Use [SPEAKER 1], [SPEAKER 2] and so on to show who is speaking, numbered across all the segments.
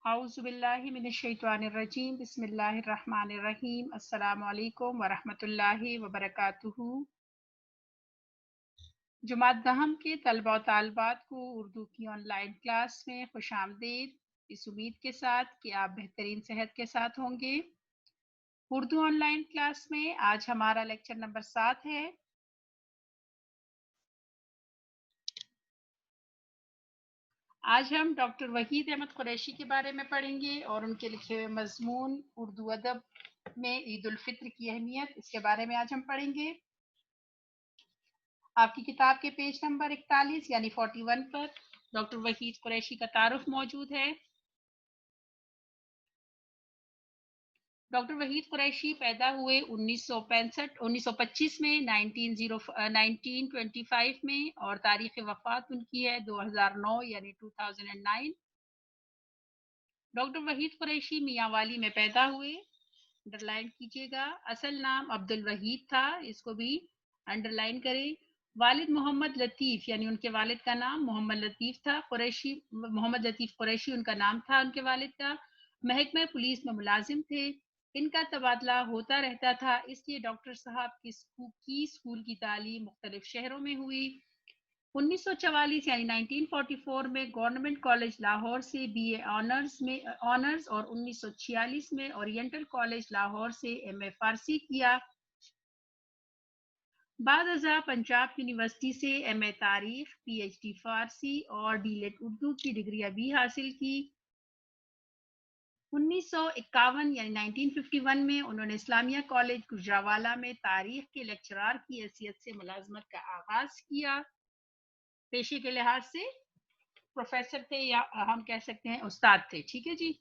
[SPEAKER 1] اعوذ باللہ من الشیطان الرجیم بسم اللہ الرحمن الرحیم السلام علیکم ورحمۃ اللہ وبرکاتہ۔ جماعت دہم کے طلبہ و طالبات کو اردو کی آن لائن کلاس میں خوش آمدید، اس امید کے ساتھ کہ آپ بہترین صحت کے ساتھ ہوں گے۔ اردو آن لائن کلاس میں آج ہمارا لیکچر نمبر 7 ہے۔ آج ہم ڈاکٹر وحید احمد قریشی کے بارے میں پڑھیں گے اور ان کے لکھے ہوئے مضمون اردو ادب میں عید الفطر کی اہمیت، اس کے بارے میں آج ہم پڑھیں گے۔ آپ کی کتاب کے پیج نمبر 41 یعنی 41 پر ڈاکٹر وحید قریشی کا تعارف موجود ہے۔ ڈاکٹر وحید قریشی پیدا ہوئے 1925 میں 1925 میں اور تاریخ وفات ان کی ہے 2009 یعنی 2009۔ ڈاکٹر وحید قریشی میاں والی میں پیدا ہوئے، انڈر لائن کیجیے گا۔ اصل نام عبد الوحید تھا، اس کو بھی انڈر لائن کریں۔ والد محمد لطیف یعنی ان کے والد کا نام محمد لطیف تھا، قریشی محمد لطیف قریشی ان کا نام تھا ان کے والد کا۔ محکمہ پولیس میں ملازم تھے، ان کا تبادلہ ہوتا رہتا تھا، اس لیے ڈاکٹر صاحب کی اسکول کی تعلیم مختلف شہروں میں ہوئی۔ 1944 یعنی 1944 میں گورنمنٹ کالج لاہور سے بی اے آنرز اور 1946 میں اورینٹل کالج لاہور سے ایم اے فارسی کیا۔ بعد ازاں پنجاب یونیورسٹی سے ایم اے تاریخ، پی ایچ ڈی فارسی اور ڈی لیٹ اردو کی ڈگریاں بھی حاصل کی۔ 1951 یعنی 1951 میں انہوں نے اسلامیہ کالج گجرانوالہ میں تاریخ کے لیکچرار کی حیثیت سے ملازمت کا آغاز کیا۔ پیشے کے لحاظ سے پروفیسر تھے یا ہم کہہ سکتے ہیں استاد تھے، ٹھیک ہے جی۔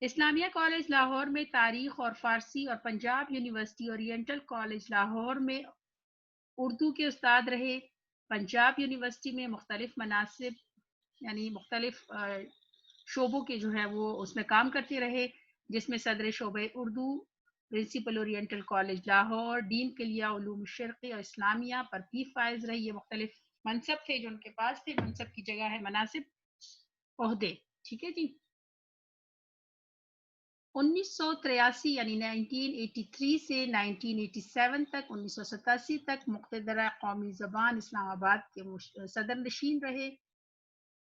[SPEAKER 1] اسلامیہ کالج لاہور میں تاریخ اور فارسی اور Punjab university oriental college Lahore میں اردو کے استاد رہے۔ پنجاب یونیورسٹی میں مختلف مناصب یعنی مختلف شعبوں کے جو ہے وہ اس میں کام کرتے رہے، جس میں صدر شعبہ Urdu, principal oriental college Lahore, dean کلیہ علوم شرقی اور اسلامیہ پر بھی فائز رہی۔ یہ مختلف منصب تھے جو ان کے پاس تھے، منصب کی جگہ ہے مناصب، عہدے، ٹھیک ہے جی۔ 1983 یعنی 1983 سے 1987 تک 1987 تک مقتدرہ قومی زبان اسلام آباد کے صدر نشین رہے۔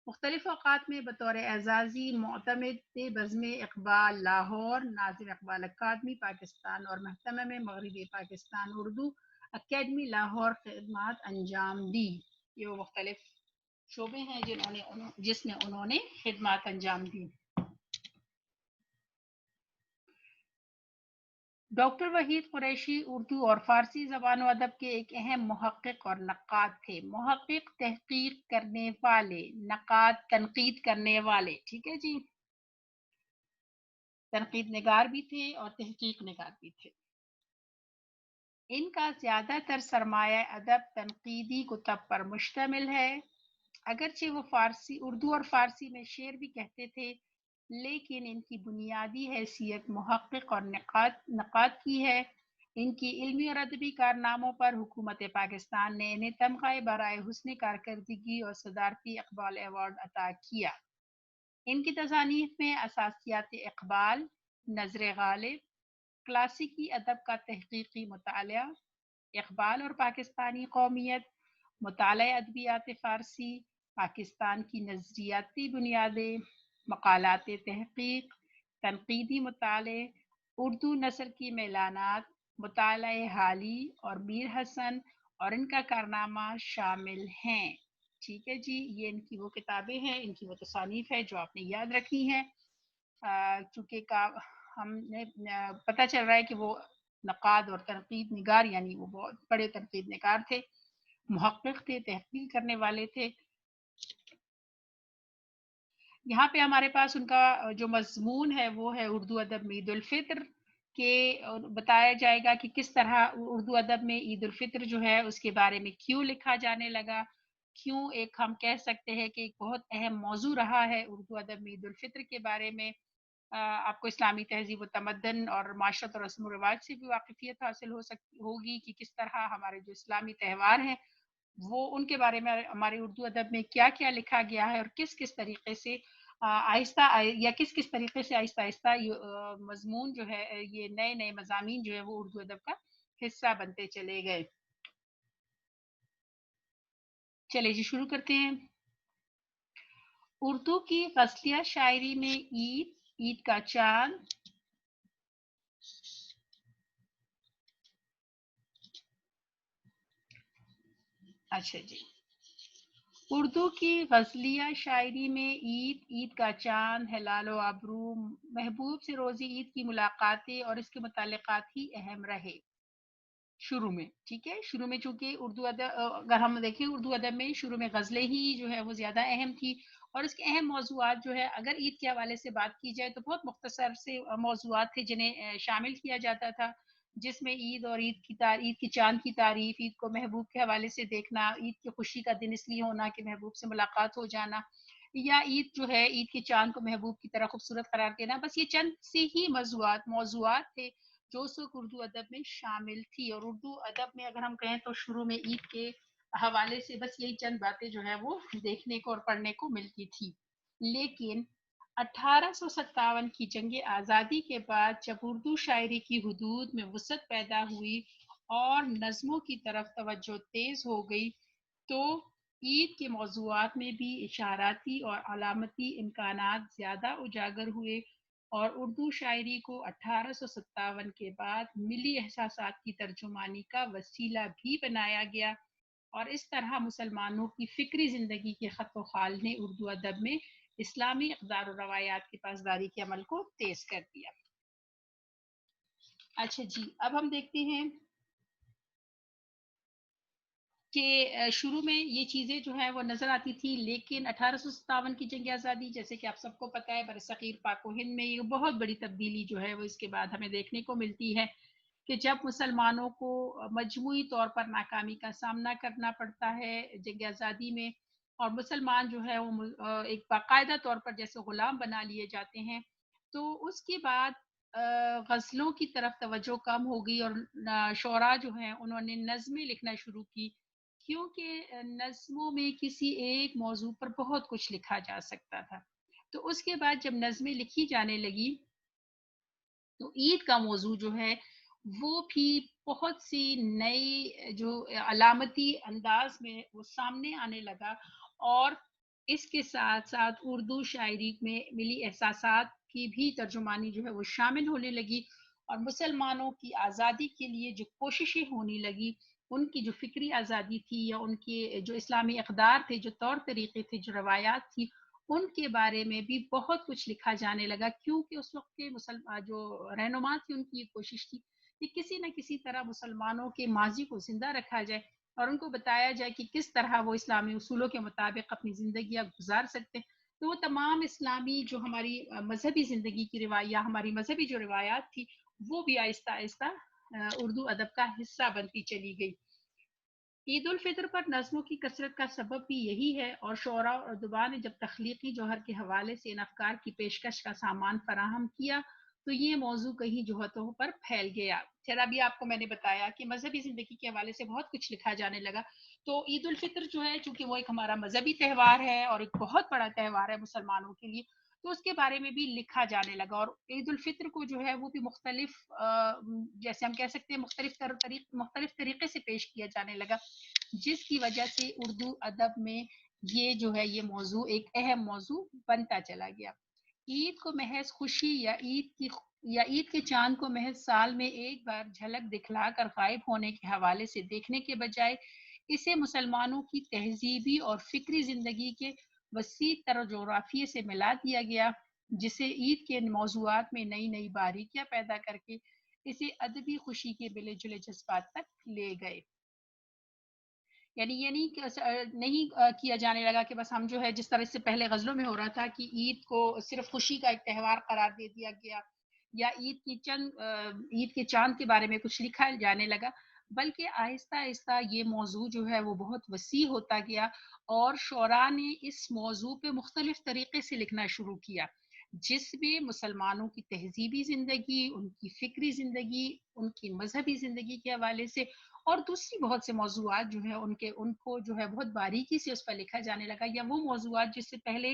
[SPEAKER 1] مختلف اوقات میں بطور اعزازی معتمد بزم اقبال لاہور، ناظم اقبال اکادمی پاکستان اور محتمہ میں مغربی پاکستان اردو اکیڈمی لاہور خدمات انجام دی۔ یہ وہ مختلف شعبے ہیں جس میں انہوں نے خدمات انجام دی۔ ڈاکٹر وحید قریشی اردو اور فارسی زبان و ادب کے ایک اہم محقق اور نقاد تھے۔ محقق تحقیق کرنے والے، نقاد تنقید کرنے والے، ٹھیک ہے جی۔ تنقید نگار بھی تھے اور تحقیق نگار بھی تھے۔ ان کا زیادہ تر سرمایہ ادب تنقیدی کتب پر مشتمل ہے۔ اگرچہ وہ اردو اور فارسی میں شعر بھی کہتے تھے، لیکن ان کی بنیادی حیثیت محقق اور نقاد کی ہے۔ ان کی علمی اور ادبی کارناموں پر حکومت پاکستان نے انہیں تمغہ برائے حسن کارکردگی اور صدارتی اقبال ایوارڈ عطا کیا۔ ان کی تصانیف میں اساسیات اقبال، نظر غالب، کلاسیکی ادب کا تحقیقی مطالعہ، اقبال اور پاکستانی قومیت، مطالعہ ادبیات فارسی، پاکستان کی نظریاتی بنیادیں، مقالات تحقیق، تنقیدی مطالعے، اردو نثر کی میلانات، مطالعہ حالی اور میر حسن اور ان کا کارنامہ شامل ہیں، ٹھیک ہے جی۔ یہ ان کی وہ کتابیں ہیں، ان کی وہ تصانیف ہے جو آپ نے یاد رکھی ہیں۔ چونکہ ہم نے پتہ چل رہا ہے کہ وہ نقاد اور تنقید نگار یعنی وہ بہت بڑے تنقید نگار تھے، محقق تھے، تحقیق کرنے والے تھے۔ یہاں پہ ہمارے پاس ان کا جو مضمون ہے وہ ہے اردو ادب میں عید الفطر کے، بتایا جائے گا کہ کس طرح اردو ادب میں عید الفطر جو ہے اس کے بارے میں کیوں لکھا جانے لگا، کیوں ایک ہم کہہ سکتے ہیں کہ ایک بہت اہم موضوع رہا ہے اردو ادب میں عید الفطر کے بارے میں۔ آپ کو اسلامی تہذیب و تمدن اور معاشرت اور رسم و رواج سے بھی واقفیت حاصل ہوگی کہ کس طرح ہمارے جو اسلامی تہوار ہیں وہ ان کے بارے میں ہمارے اردو ادب میں کیا کیا لکھا گیا ہے اور کس کس طریقے سے آہستہ یا کس کس طریقے سے آہستہ آہستہ مضمون جو ہے یہ نئے نئے مضامین جو ہے وہ اردو ادب کا حصہ بنتے چلے گئے. چلے جی شروع کرتے ہیں. اردو کی غزلیہ شاعری میں عید، عید کا چاند، اچھا جی، اردو کی غزلیہ شاعری میں عید، عید کا چاند، ہلال و ابرو، محبوب سے روزی عید کی ملاقاتیں اور اس کے متعلقات ہی اہم رہے شروع میں. ٹھیک ہے، شروع میں چونکہ اردو ادب اگر ہم دیکھیں اردو ادب میں شروع میں غزلیں ہی جو ہے وہ زیادہ اہم تھی، اور اس کے اہم موضوعات جو ہے اگر عید کے حوالے سے بات کی جائے تو بہت مختصر سے موضوعات تھے جنہیں شامل کیا جاتا تھا، جس میں عید اور عید کی چاند کی تعریف، عید کو محبوب کے حوالے سے دیکھنا، عید کی خوشی کا دن اس لیے ہونا کہ محبوب سے ملاقات ہو جانا، یا عید جو ہے عید کے چاند کو محبوب کی طرح خوبصورت قرار دینا. بس یہ چند سے ہی موضوعات تھے جو اس وقت اردو ادب میں شامل تھی. اور اردو ادب میں اگر ہم کہیں تو شروع میں عید کے حوالے سے بس یہی چند باتیں جو ہے وہ دیکھنے کو اور پڑھنے کو ملتی تھی. لیکن 1857 کی جنگ آزادی کے بعد جب اردو شاعری کی حدود میں وسعت پیدا ہوئی اور نظموں کی طرف توجہ تیز ہو گئی تو عید کے موضوعات میں بھی اشاراتی اور علامتی امکانات زیادہ اجاگر ہوئے، اور اردو شاعری کو 1857 کے بعد ملی احساسات کی ترجمانی کا وسیلہ بھی بنایا گیا، اور اس طرح مسلمانوں کی فکری زندگی کے خط و خال نے اردو ادب میں اسلامی اقدار و روایات کی پاسداری کے عمل کو تیز کر دیا. اچھا جی، اب ہم دیکھتے ہیں کہ شروع میں یہ چیزیں جو ہے وہ نظر آتی تھی، لیکن 1857 کی جنگ آزادی جیسے کہ آپ سب کو پتہ ہے برصغیر پاک و ہند میں یہ بہت بڑی تبدیلی جو ہے وہ اس کے بعد ہمیں دیکھنے کو ملتی ہے کہ جب مسلمانوں کو مجموعی طور پر ناکامی کا سامنا کرنا پڑتا ہے جنگ آزادی میں، اور مسلمان جو ہے وہ ایک باقاعدہ طور پر جیسے غلام بنا لیے جاتے ہیں، تو اس کے بعد غزلوں کی طرف توجہ کم ہو گئی، اور شعراء جو ہیں انہوں نے نظمیں لکھنا شروع کی، کیونکہ نظموں میں کسی ایک موضوع پر بہت کچھ لکھا جا سکتا تھا. تو اس کے بعد جب نظمیں لکھی جانے لگی تو عید کا موضوع جو ہے وہ بھی بہت سی نئی جو علامتی انداز میں وہ سامنے آنے لگا، اور اس کے ساتھ ساتھ اردو شاعری میں ملی احساسات کی بھی ترجمانی جو ہے وہ شامل ہونے لگی، اور مسلمانوں کی آزادی کے لیے جو کوششیں ہونے لگی، ان کی جو فکری آزادی تھی یا ان کے جو اسلامی اقدار تھے، جو طور طریقے تھے، جو روایات تھی، ان کے بارے میں بھی بہت کچھ لکھا جانے لگا، کیونکہ اس وقت کے جو رہنما تھی ان کی یہ کوشش تھی کہ کسی نہ کسی طرح مسلمانوں کے ماضی کو زندہ رکھا جائے اور ان کو بتایا جائے کہ کس طرح وہ اسلامی اصولوں کے مطابق اپنی زندگیاں گزار سکتے ہیں. تو وہ تمام اسلامی جو ہماری مذہبی زندگی کی روایات، ہماری مذہبی جو روایات تھی، وہ بھی آہستہ آہستہ اردو ادب کا حصہ بنتی چلی گئی. عید الفطر پر نظموں کی کثرت کا سبب بھی یہی ہے، اور شعراء اور ادباء نے جب تخلیقی جوہر کے حوالے سے ان افکار کی پیشکش کا سامان فراہم کیا تو یہ موضوع کئی جہتوں پر پھیل گیا. پھر ابھی آپ کو میں نے بتایا کہ مذہبی زندگی کے حوالے سے بہت کچھ لکھا جانے لگا، تو عید الفطر جو ہے چونکہ وہ ایک ہمارا مذہبی تہوار ہے اور ایک بہت بڑا تہوار ہے مسلمانوں کے لیے، تو اس کے بارے میں بھی لکھا جانے لگا. اور عید الفطر کو جو ہے وہ بھی مختلف جیسے ہم کہہ سکتے ہیں مختلف طریقے سے پیش کیا جانے لگا، جس کی وجہ سے اردو ادب میں یہ جو ہے یہ موضوع ایک اہم موضوع بنتا چلا گیا. عید کو محض خوشی یا عید کے چاند کو محض سال میں ایک بار جھلک دکھلا کر غائب ہونے کے حوالے سے دیکھنے کے بجائے اسے مسلمانوں کی تہذیبی اور فکری زندگی کے وسیع تر جغرافیے سے ملا دیا گیا، جسے عید کے موضوعات میں نئی نئی باریکیاں پیدا کر کے اسے ادبی خوشی کے ملے جلے جذبات تک لے گئے. یعنی یہ نہیں کیا جانے لگا کہ بس ہم جو ہے جس طرح سے پہلے غزلوں میں ہو رہا تھا کہ عید کو صرف خوشی کا ایک تہوار قرار دے دیا گیا، یا عید کے چاند کے بارے میں کچھ لکھا جانے لگا، بلکہ آہستہ آہستہ یہ موضوع جو ہے وہ بہت وسیع ہوتا گیا، اور شعراء نے اس موضوع پہ مختلف طریقے سے لکھنا شروع کیا، جس میں مسلمانوں کی تہذیبی زندگی، ان کی فکری زندگی، ان کی مذہبی زندگی کے حوالے سے اور دوسری بہت سے موضوعات جو ہے ان کو جو ہے بہت باریکی سے اس پر لکھا جانے لگا، یا وہ موضوعات جس سے پہلے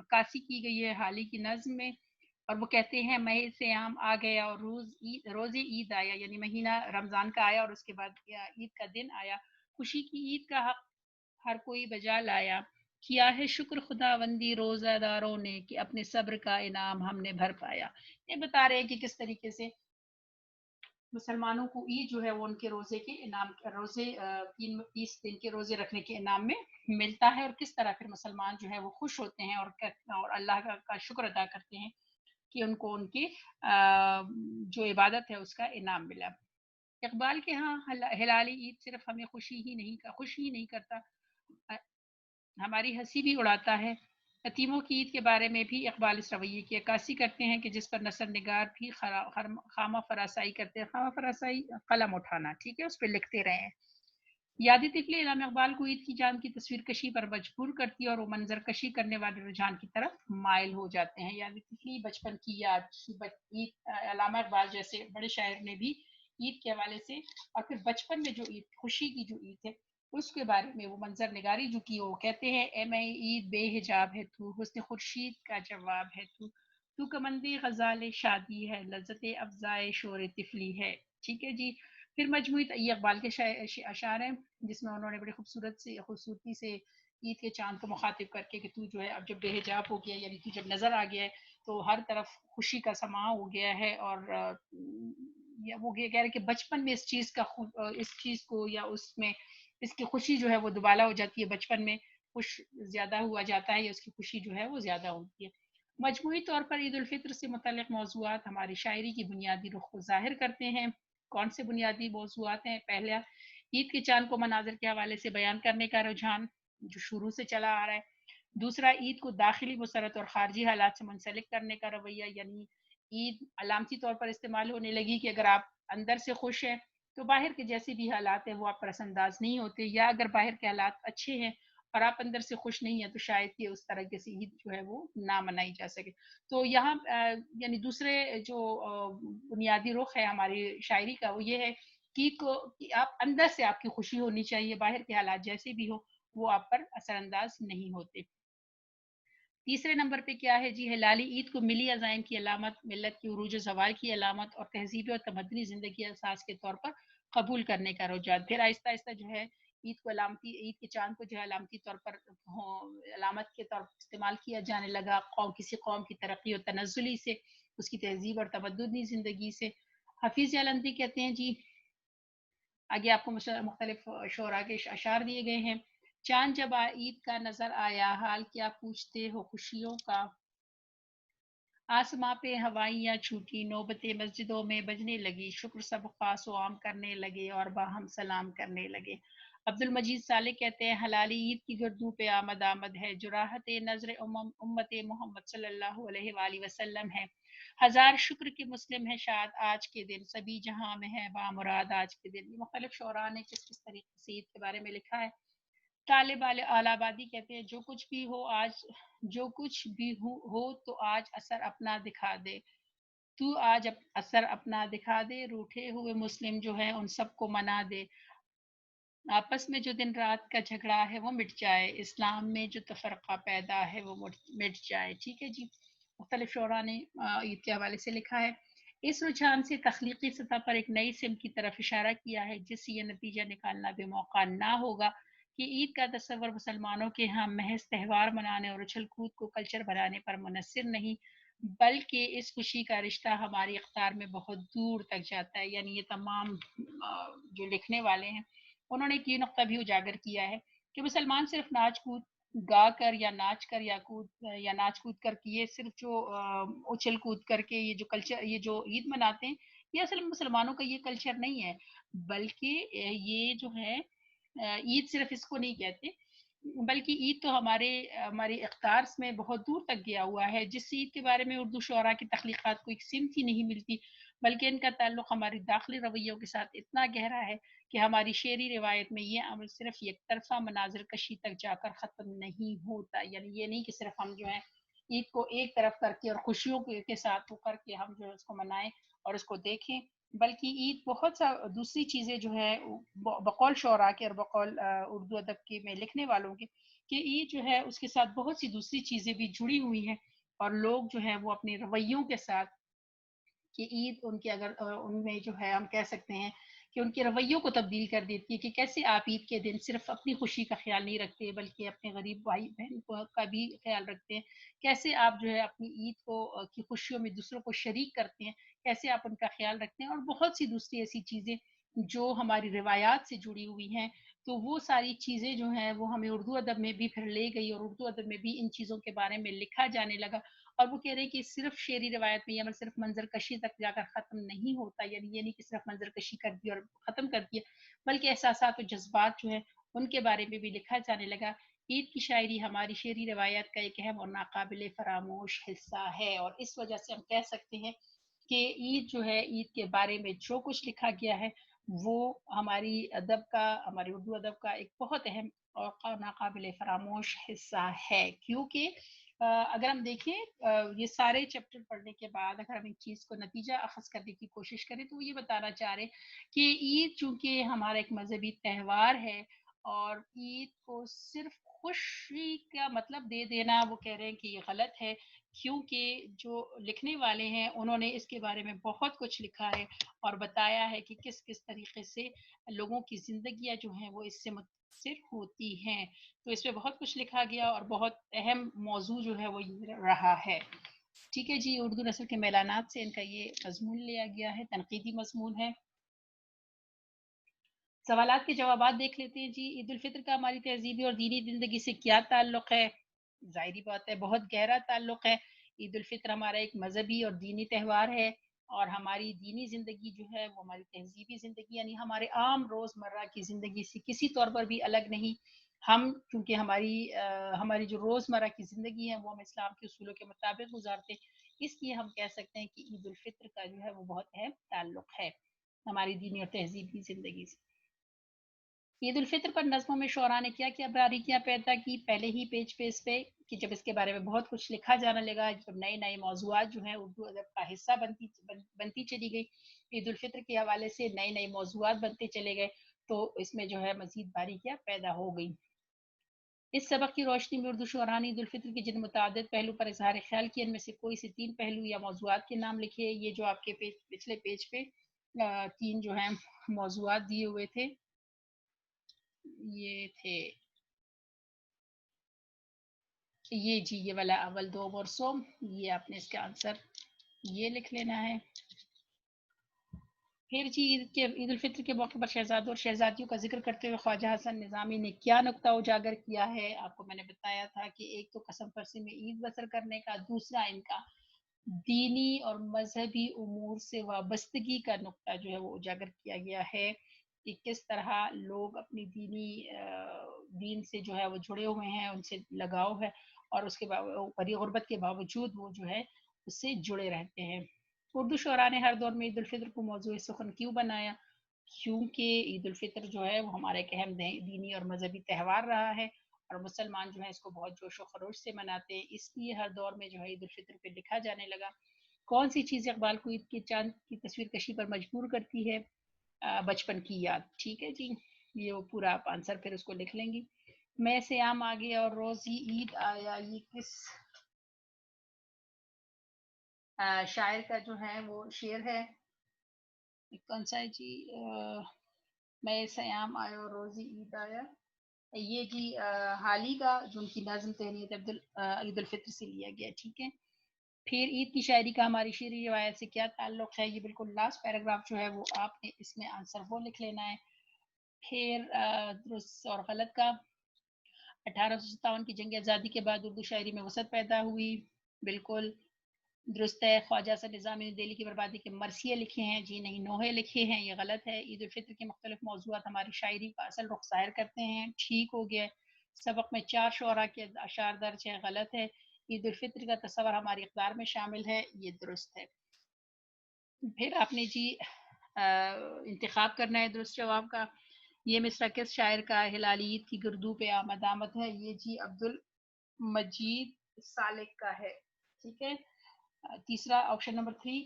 [SPEAKER 1] عکاسی کی گئی ہے حالی کی نظم میں، اور وہ کہتے ہیں ماہ صیام آ گیا اور روز عید آیا، یعنی مہینہ رمضان کا آیا اور اس کے بعد عید کا دن آیا، خوشی کی عید کا حق ہر کوئی بجا لایا، کیا ہے شکر خداوندی روزہ داروں نے کہ اپنے صبر کا انعام ہم نے بھر پایا۔ یہ بتا رہے ہیں کہ کس طریقے سے مسلمانوں کو عید جو ہے وہ ان کے روزے کے انعام، روزے 30 دن کے روزے رکھنے کے انعام میں ملتا ہے، اور کس طرح پھر مسلمان جو ہے وہ خوش ہوتے ہیں اور اللہ کا شکر ادا کرتے ہیں کہ ان کو ان کی جو عبادت ہے اس کا انعام ملا۔ اقبال کے ہاں ہلالی عید صرف ہمیں خوش ہی نہیں کرتا، ہماری ہنسی بھی اڑاتا ہے۔ یتیموں کی عید کے بارے میں بھی اقبال اس رویے کی عکاسی کرتے ہیں کہ جس پر نثر نگار بھی خامہ فراسائی کرتے ہیں، خامہ فراسائی قلم اٹھانا، ٹھیک ہے، اس پہ لکھتے رہے ہیں۔ یادی طفلی علامہ اقبال کو عید کی چاند کی تصویر کشی پر مجبور کرتی ہے اور وہ منظر کشی کرنے والے رجحان کی طرف مائل ہو جاتے ہیں۔ یادی طفلی بچپن کی یاد، عید، علامہ اقبال جیسے بڑے شاعر نے بھی عید کے حوالے سے اور پھر بچپن میں جو عید، خوشی کی جو عید ہے اس کے بارے میں وہ منظر نگاری جو کی، وہ کہتے ہیں اے میں عید بے حجاب ہے تو، حسن خورشید کا جواب ہے تو کمندی غزال شادی ہے، لذت افزائے شور طفلی ہے، ٹھیک ہے جی۔ پھر مجموعی یہ اقبال کے اشعار ہیں جس میں انہوں نے بڑی خوبصورتی سے عید کے چاند کو مخاطب کر کے کہ تو جو ہے اب جب بے حجاب ہو گیا، یعنی تو جب نظر آ گیا ہے تو ہر طرف خوشی کا سماں ہو گیا ہے، اور وہ کہہ رہے کہ بچپن میں اس چیز کو یا اس میں اس کی خوشی جو ہے وہ دوبالا ہو جاتی ہے، بچپن میں خوش زیادہ ہوا جاتا ہے یا اس کی خوشی جو ہے وہ زیادہ ہوتی ہے۔ مجموعی طور پر عید الفطر سے متعلق موضوعات ہماری شاعری کی بنیادی رخ کو ظاہر کرتے ہیں۔ کون سے بنیادی موضوعات ہیں؟ پہلا، عید کے چاند کو مناظر کے حوالے سے بیان کرنے کا رجحان جو شروع سے چلا آ رہا ہے۔ دوسرا، عید کو داخلی مسرت اور خارجی حالات سے منسلک کرنے کا رویہ، یعنی عید علامتی طور پر استعمال ہونے لگی کہ اگر آپ اندر سے خوش ہیں تو باہر کے جیسے بھی حالات ہیں وہ آپ پر اثر انداز نہیں ہوتے، یا اگر باہر کے حالات اچھے ہیں اور آپ اندر سے خوش نہیں ہیں تو شاید کہ اس طرح سے عید جو ہے وہ نہ منائی جا سکے۔ تو یہاں یعنی دوسرے جو بنیادی رخ ہے ہماری شاعری کا وہ یہ ہے کہ آپ اندر سے آپ کی خوشی ہونی چاہیے، باہر کے حالات جیسے بھی ہو وہ آپ پر اثر انداز نہیں ہوتے۔ تیسرے نمبر پہ کیا ہے جی؟ ہلالی عید کو ملی عزائم کی علامت، ملت کی عروج و زوال کی علامت اور تہذیبی اور تمدنی زندگی اساس کے طور پر قبول کرنے کا رجحان۔ پھر آہستہ آہستہ جو ہے عید کے چاند کو جو ہے علامتی طور پر علامت کے طور پر استعمال کیا جانے لگا، کسی قوم کی ترقی اور تنزلی سے، اس کی تہذیب اور تمدنی زندگی سے۔ حفیظ جلندی کہتے ہیں جی، آگے آپ کو مختلف شعراء کے اشعار دیے گئے ہیں۔ چاند جب عید کا نظر آیا، حال کیا پوچھتے ہو خوشیوں کا، آسماں پہ ہوائیاں چھوٹی، نوبتیں مسجدوں میں بجنے لگی، شکر سب خاص و عام کرنے لگے اور باہم سلام کرنے لگے۔ عبد المجید صالح کہتے ہیں ہلالی عید کی گردوں پہ آمد آمد ہے، جو راحت نظر امت محمد صلی اللہ علیہ وآلہ وسلم ہے، ہزار شکر کے مسلم ہے شاد آج کے دن، سبھی جہاں میں ہے بامراد آج کے دن۔ مختلف شعراء نے کس طریقے سے عید کے بارے میں لکھا ہے۔ طالب آل آبادی کہتے ہیں جو کچھ بھی ہو تو آج اثر اپنا دکھا دے، تو آج اثر اپنا دکھا دے، روٹھے ہوئے مسلم جو ہے ان سب کو منا دے، آپس میں جو دن رات کا جھگڑا ہے وہ مٹ جائے، اسلام میں جو تفرقہ پیدا ہے وہ مٹ جائے، ٹھیک ہے جی۔ مختلف شعراء نے عید کے حوالے سے لکھا ہے۔ اس رجحان سے تخلیقی سطح پر ایک نئی سمت کی طرف اشارہ کیا ہے جس سے یہ نتیجہ نکالنا بے موقع نہ ہوگا کہ عید کا تصور مسلمانوں کے ہاں محض تہوار منانے اور اچھل کود کو کلچر بنانے پر منحصر نہیں، بلکہ اس خوشی کا رشتہ ہماری اقدار میں بہت دور تک جاتا ہے۔ یعنی یہ تمام جو لکھنے والے ہیں انہوں نے یہ نقطہ بھی اجاگر کیا ہے کہ مسلمان صرف ناچ کود گا کر یا ناچ کود کر کے، یہ صرف جو اچھل کود کر کے یہ جو کلچر، یہ جو عید مناتے ہیں، یہ اصل مسلمانوں کا یہ کلچر نہیں ہے، بلکہ یہ جو ہے عید صرف اس کو نہیں کہتے، بلکہ عید تو ہماری اقدار میں بہت دور تک گیا ہوا ہے، جس عید کے بارے میں اردو شعراء کی تخلیقات کو ایک سمت ہی نہیں ملتی، بلکہ ان کا تعلق ہماری داخلی رویوں کے ساتھ اتنا گہرا ہے کہ ہماری شعری روایت میں یہ عمل صرف یک طرفہ مناظر کشی تک جا کر ختم نہیں ہوتا۔ یعنی یہ نہیں کہ صرف ہم جو ہے عید کو ایک طرف کر کے اور خوشیوں کے ساتھ وہ کر کے ہم جو ہے اس کو منائیں اور اس کو دیکھیں، بلکہ عید بہت سا دوسری چیزیں جو ہے بقول شعراء کے اور بقول اردو ادب کے میں لکھنے والوں کے کہ عید جو ہے اس کے ساتھ بہت سی دوسری چیزیں بھی جڑی ہوئی ہیں، اور لوگ جو ہیں وہ اپنے رویوں کے ساتھ، کہ عید ان کے اگر ان میں جو ہے ہم کہہ سکتے ہیں کہ ان کے رویوں کو تبدیل کر دیتی ہے، کہ کیسے آپ عید کے دن صرف اپنی خوشی کا خیال نہیں رکھتے بلکہ اپنے غریب بھائی بہن کا بھی خیال رکھتے ہیں، کیسے آپ جو ہے اپنی عید کو کی خوشیوں میں دوسروں کو شریک کرتے ہیں، کیسے آپ ان کا خیال رکھتے ہیں، اور بہت سی دوسری ایسی چیزیں جو ہماری روایات سے جڑی ہوئی ہیں۔ تو وہ ساری چیزیں جو ہیں وہ ہمیں اردو ادب میں بھی پھر لے گئی، اور اردو ادب میں بھی ان چیزوں کے بارے میں لکھا جانے لگا، اور وہ کہہ رہے ہیں کہ صرف شعری روایت میں یا صرف منظر کشی تک جا کر ختم نہیں ہوتا، یعنی یہ نہیں کہ صرف منظر کشی کر دی اور ختم کر دیا، بلکہ احساسات و جذبات جو ہیں ان کے بارے میں بھی لکھا جانے لگا۔ عید کی شاعری ہماری شعری روایت کا ایک اہم اور ناقابل فراموش حصہ ہے، اور اس وجہ سے ہم کہہ سکتے ہیں کہ عید جو ہے، عید کے بارے میں جو کچھ لکھا گیا ہے وہ ہماری ادب کا، ہماری اردو ادب کا ایک بہت اہم اور ناقابل فراموش حصہ ہے، کیونکہ اگر ہم دیکھیں یہ سارے چیپٹر پڑھنے کے بعد اگر ہم ایک چیز کو نتیجہ اخذ کرنے کی کوشش کریں تو وہ یہ بتانا چاہ رہے ہیں کہ عید چونکہ ہمارا ایک مذہبی تہوار ہے، اور عید کو صرف خوشی کا مطلب دے دینا وہ کہہ رہے ہیں کہ یہ غلط ہے، کیونکہ جو لکھنے والے ہیں انہوں نے اس کے بارے میں بہت کچھ لکھا ہے اور بتایا ہے کہ کس کس طریقے سے لوگوں کی زندگیاں جو ہیں وہ اس سے متاثر ہوتی ہیں۔ تو اس پہ بہت کچھ لکھا گیا اور بہت اہم موضوع جو ہے وہ یہ رہا ہے۔ ٹھیک ہے جی، اردو نثر کے میلانات سے ان کا یہ مضمون لیا گیا ہے، تنقیدی مضمون ہے۔ سوالات کے جوابات دیکھ لیتے ہیں جی۔ عید الفطر کا ہماری تہذیبی اور دینی زندگی سے کیا تعلق ہے؟ ظاہری بات ہے بہت گہرا تعلق ہے۔ عید الفطر ہمارا ایک مذہبی اور دینی تہوار ہے، اور ہماری دینی زندگی جو ہے وہ ہماری تہذیبی زندگی یعنی ہمارے عام روزمرہ کی زندگی سے کسی طور پر بھی الگ نہیں۔ ہم کیونکہ ہماری جو روزمرہ کی زندگی ہے وہ ہم اسلام کے اصولوں کے مطابق گزارتے ہیں، اس لیے ہم کہہ سکتے ہیں کہ عید الفطر کا جو ہے وہ بہت اہم تعلق ہے ہماری دینی اور تہذیبی زندگی سے۔ عید الفطر پر نظموں میں شعراء نے کیا کیا باریکیاں پیدا کی؟ پہلے ہی پیج پہ اس پہ کہ جب اس کے بارے میں بہت کچھ لکھا جانا لگا، جب نئے نئے موضوعات جو ہیں اردو ادب کا حصہ بنتی چلی گئی، عید الفطر کے حوالے سے نئے نئے موضوعات بنتے چلے گئے، تو اس میں جو ہے مزید باریکیاں پیدا ہو گئی۔ اس سبق کی روشنی میں اردو شعراء نے عید الفطر کے جن متعدد پہلو پر اظہار خیال کیا، ان میں سے کوئی سے 3 پہلو یا موضوعات کے نام لکھے۔ یہ جو آپ کے پچھلے پیج پہ 3 جو ہیں موضوعات دیے ہوئے تھے، یہ تھے یہ جی، یہ والا اول، دوم اور سوم، یہ آپ نے اس کا آنسر یہ لکھ لینا ہے۔ پھر جی عید الفطر کے موقع پر شہزادوں اور شہزادیوں کا ذکر کرتے ہوئے خواجہ حسن نظامی نے کیا نقطہ اجاگر کیا ہے؟ آپ کو میں نے بتایا تھا کہ ایک تو قسم پرسی میں عید بسر کرنے کا، دوسرا ان کا دینی اور مذہبی امور سے وابستگی کا نقطہ جو ہے وہ اجاگر کیا گیا ہے، کہ کس طرح لوگ اپنی دین سے جو ہے وہ جڑے ہوئے ہیں، ان سے لگاؤ ہے، اور اس کے بڑی غربت کے باوجود وہ جو ہے اس سے جڑے رہتے ہیں۔ اردو شعراء نے ہر دور میں عید الفطر کو موضوع سخن کیوں بنایا؟ کیونکہ عید الفطر جو ہے وہ ہمارا ایک اہم دینی اور مذہبی تہوار رہا ہے، اور مسلمان جو ہے اس کو بہت جوش و خروش سے مناتے ہیں، اس لیے ہر دور میں جو ہے عید الفطر پہ لکھا جانے لگا۔ کون سی چیز اقبال کو عید کے چاند کی تصویر کشی پر مجبور کرتی ہے؟ بچپن کی یاد۔ ٹھیک ہے جی، یہ وہ پورا آپ آنسر پھر اس کو لکھ لیں گی۔ میں سے عام آگے اور روز ہی عید آیا، یہ کس شاعر کا جو ہے وہ شعر ہے؟ کون سا ہے جی؟ میں سیام آیا اور روزی عید آیا، یہ جی حالی کا جو ان کی نظم تہنیت عید الفطر سے لیا گیا۔ ٹھیک ہے، پھر عید کی شاعری کا ہماری شعری روایت سے کیا تعلق ہے؟ یہ بالکل لاسٹ پیراگراف جو ہے وہ آپ نے اس میں آنسر وہ لکھ لینا ہے۔ پھر درست اور غلط کا 1857 کی جنگ آزادی کے بعد اردو شاعری میں وسعت پیدا ہوئی، بالکل درست ہے۔ خواجہ حسن نظامی نے دہلی کی بربادی کے مرثیے لکھے ہیں، جی نہیں، نوحے لکھے ہیں، یہ غلط ہے۔ عید الفطر کے مختلف موضوعات ہماری شاعری کا اصل رخ ظاہر کرتے ہیں، ٹھیک ہو گیا۔ سبق میں 4 شعراء کے اشعار درج ہیں، غلط ہے۔ عید الفطر کا تصور ہماری اقدار میں شامل ہے، یہ درست ہے۔ پھر آپ نے جی انتخاب کرنا ہے درست جواب کا۔ یہ مصرع کس شاعر کا؟ ہلال عید کی گردو پہ آمد آمد ہے، یہ جی عبد المجید سالک کا ہے۔ ٹھیک ہے، تیسرا آپشن نمبر 3۔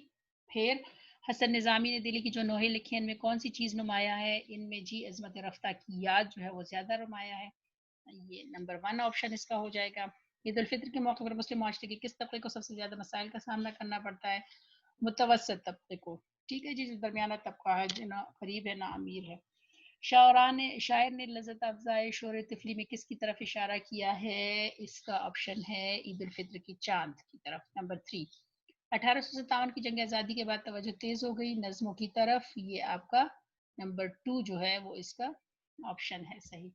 [SPEAKER 1] پھر حسن نظامی نے دلی کی جو نوحے لکھی ہیں ان میں کون سی چیز نمایاں ہے؟ ان میں جی عظمت رفتہ کی یاد جو ہے وہ زیادہ نمایاں ہے۔ یہ نمبر 1 آپشن اس کا ہو جائے گا۔ عید الفطر کے موقع پر مسلم معاشرے کے کس طبقے کو سب سے زیادہ مسائل کا سامنا کرنا پڑتا ہے؟ متوسط طبقے کو، ٹھیک ہے جی، جو درمیانہ طبقہ ہے، نہ غریب ہے نہ امیر ہے۔ شاعر نے لذت افزائے شور طفلی میں کس کی طرف اشارہ کیا ہے؟ اس کا آپشن ہے عید الفطر کی چاند کی طرف، نمبر 3۔ 1857 کی جنگ آزادی کے بعد توجہ تیز ہو گئی نظموں کی طرف، یہ آپ کا نمبر 2 جو ہے وہ اس کا آپشن ہے صحیح۔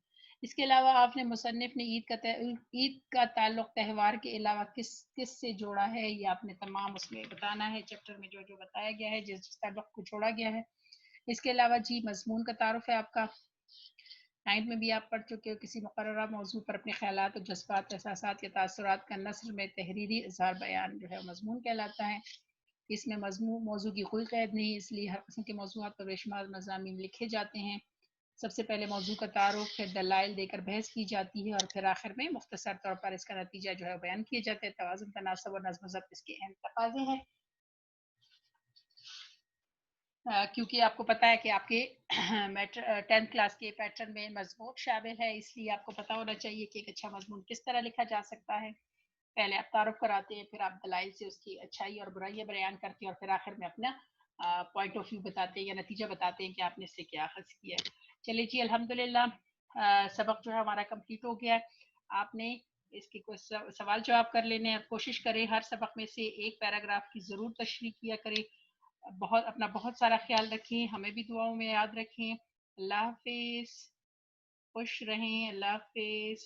[SPEAKER 1] اس کے علاوہ آپ نے مصنف نے عید کا تعلق تہوار کے علاوہ کس سے جوڑا ہے؟ یہ آپ نے تمام اس میں بتانا ہے، چیپٹر میں جو بتایا گیا ہے، جس تعلق کو جوڑا گیا ہے۔ اس کے علاوہ جی مضمون کا تعارف ہے آپ کا، 9 میں بھی آپ پڑھ چکے ہو، کسی مقررہ موضوع پر اپنے خیالات اور جذبات، احساسات یا تاثرات کا نثر میں تحریری اظہار بیان جو ہے مضمون کہلاتا ہے۔ اس میں موضوع کی کوئی قید نہیں، اس لیے ہر قسم کے موضوعات پر بے شمار مضامین لکھے جاتے ہیں۔ سب سے پہلے موضوع کا تعارف، پھر دلائل دے کر بحث کی جاتی ہے، اور پھر آخر میں مختصر طور پر اس کا نتیجہ جو ہے بیان کیا جاتا ہے۔ توازن، تناسب اور نظم و ضبط اس کے اہم تقاضے ہیں، کیونکہ آپ کو پتہ ہے کہ آپ کے 10th کلاس کے پیٹرن میں مضمون شامل ہے، اس لیے آپ کو پتہ ہونا چاہیے کہ ایک اچھا مضمون کس طرح لکھا جا سکتا ہے۔ پہلے آپ تعارف کراتے ہیں، پھر آپ دلائل سے اس کی اچھائی اور برائیاں بیان کرتے ہیں، اور پھر آخر میں اپنا پوائنٹ آف ویو بتاتے ہیں یا نتیجہ بتاتے ہیں کہ آپ نے اس سے کیا اخذ کیا ہے۔ چلیے جی الحمدللہ سبق جو ہے ہمارا کمپلیٹ ہو گیا ہے۔ آپ نے اس کے کچھ سوال جواب کر لینے ہیں، کوشش کریں ہر سبق میں سے ایک پیراگراف کی ضرور تشریح کیا کریں۔ اپنا بہت سارا خیال رکھیں، ہمیں بھی دعاؤں میں یاد رکھیں۔ اللہ حافظ، خوش رہیں، اللہ حافظ۔